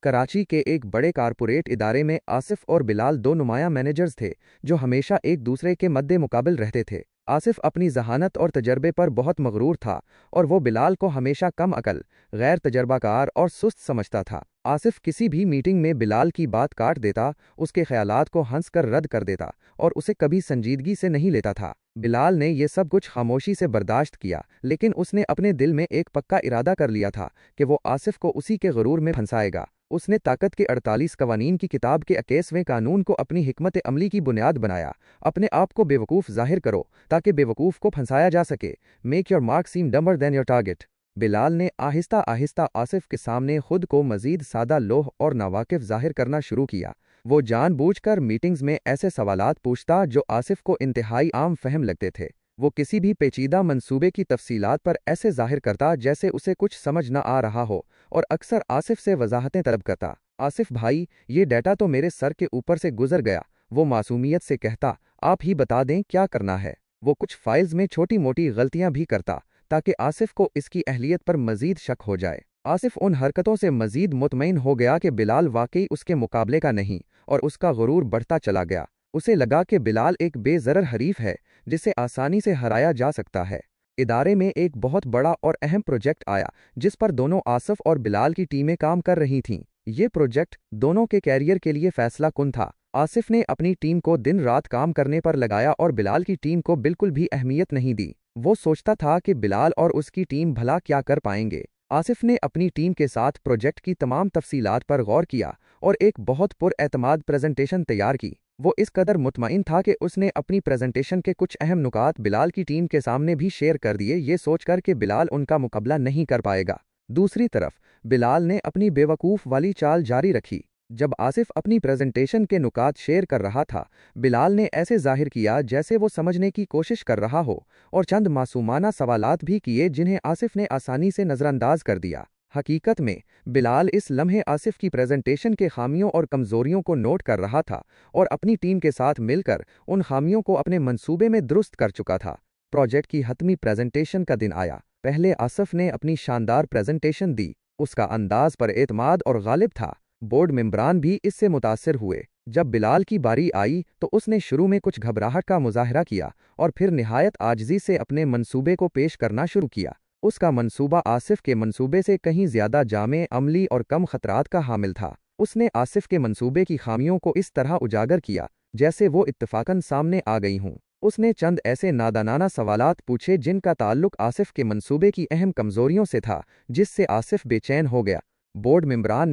कराची के एक बड़े कारपोरेट इदारे में आसिफ और बिलाल दो नुमायां मैनेजर्स थे जो हमेशा एक दूसरे के मद्दे मुकाबिल रहते थे। आसिफ अपनी जहानत और तजर्बे पर बहुत मगरूर था और वो बिलाल को हमेशा कम अकल, गैर तजर्बाकार और सुस्त समझता था। आसिफ किसी भी मीटिंग में बिलाल की बात काट देता, उसके ख्यालात को हंसकर रद्द कर देता और उसे कभी संजीदगी से नहीं लेता था। बिलाल ने यह सब कुछ खामोशी से बर्दाश्त किया, लेकिन उसने अपने दिल में एक पक्का इरादा कर लिया था कि वो आसिफ को उसी के गुरूर में फंसाएगा। उसने ताकत के 48 कवानीन की किताब के 21वें कानून को अपनी हिकमत अमली की बुनियाद बनाया। अपने आप को बेवकूफ़ जाहिर करो ताकि बेवकूफ़ को फंसाया जा सके। Make your mark seem dumber than your target. Bilal ने आहिस्ता आहिस्ता आसिफ के सामने खुद को मजीद सादा लोह और नावाकिफ जाहिर करना शुरू किया। वो जानबूझकर मीटिंग्स में ऐसे सवालात पूछता जो आसिफ को इंतहाई आम फहम लगते थे। वो किसी भी पेचीदा मंसूबे की तफसीलात पर ऐसे जाहिर करता जैसे उसे कुछ समझ न आ रहा हो और अक्सर आसिफ से वजाहतें तलब करता। आसिफ भाई, ये डेटा तो मेरे सर के ऊपर से गुजर गया, वो मासूमियत से कहता। आप ही बता दें क्या करना है। वो कुछ फाइल्स में छोटी मोटी गलतियां भी करता ताकि आसिफ को इसकी अहलियत पर मजीद शक हो जाए। आसिफ उन हरकतों से मजीद मुतमईन हो गया कि बिलाल वाकई उसके मुकाबले का नहीं और उसका गुरूर बढ़ता चला गया। उसे लगा कि बिलाल एक बेज़रर हरीफ है जिसे आसानी से हराया जा सकता है। इदारे में एक बहुत बड़ा और अहम प्रोजेक्ट आया जिस पर दोनों आसिफ और बिलाल की टीमें काम कर रही थीं। ये प्रोजेक्ट दोनों के कैरियर के लिए फैसला कुन था। आसिफ ने अपनी टीम को दिन रात काम करने पर लगाया और बिलाल की टीम को बिल्कुल भी अहमियत नहीं दी। वो सोचता था कि बिलाल और उसकी टीम भला क्या कर पाएंगे। आसिफ ने अपनी टीम के साथ प्रोजेक्ट की तमाम तफसीलात पर गौर किया और एक बहुत पुरएतमाद प्रेजेंटेशन तैयार की। वो इस कदर मुतमईन था कि उसने अपनी प्रेजेंटेशन के कुछ अहम नुकात बिलाल की टीम के सामने भी शेयर कर दिए, ये सोचकर कि बिलाल उनका मुकाबला नहीं कर पाएगा। दूसरी तरफ बिलाल ने अपनी बेवकूफ़ वाली चाल जारी रखी। जब आसिफ अपनी प्रेजेंटेशन के नुकात शेयर कर रहा था, बिलाल ने ऐसे जाहिर किया जैसे वो समझने की कोशिश कर रहा हो और चंद मासूमाना सवालात भी किए जिन्हें आसिफ ने आसानी से नज़रअंदाज कर दिया। हकीकत में बिलाल इस लम्हे आसिफ की प्रेजेंटेशन के खामियों और कमज़ोरियों को नोट कर रहा था और अपनी टीम के साथ मिलकर उन खामियों को अपने मंसूबे में दुरुस्त कर चुका था। प्रोजेक्ट की हतमी प्रेजेंटेशन का दिन आया। पहले आसिफ ने अपनी शानदार प्रेजेंटेशन दी। उसका अंदाज पर एतमाद और गालिब था। बोर्ड मेंबरान भी इससे मुतासिर हुए। जब बिलाल की बारी आई तो उसने शुरू में कुछ घबराहट का मुजाहरा किया और फिर निहायत आजिज़ी से अपने मंसूबे को पेश करना शुरू किया। उसका मंसूबा आसिफ के मंसूबे से कहीं ज्यादा जामे, अमली और कम खतरात का हामिल था। उसने आसिफ के मंसूबे की खामियों को इस तरह उजागर किया जैसे वो इत्तफाकन सामने आ गई हों। उसने चंद ऐसे नादानाना सवालात पूछे जिनका ताल्लुक आसिफ के मंसूबे की अहम कमजोरियों से था, जिससे आसिफ बेचैन हो गया। बोर्ड मेंबरान ने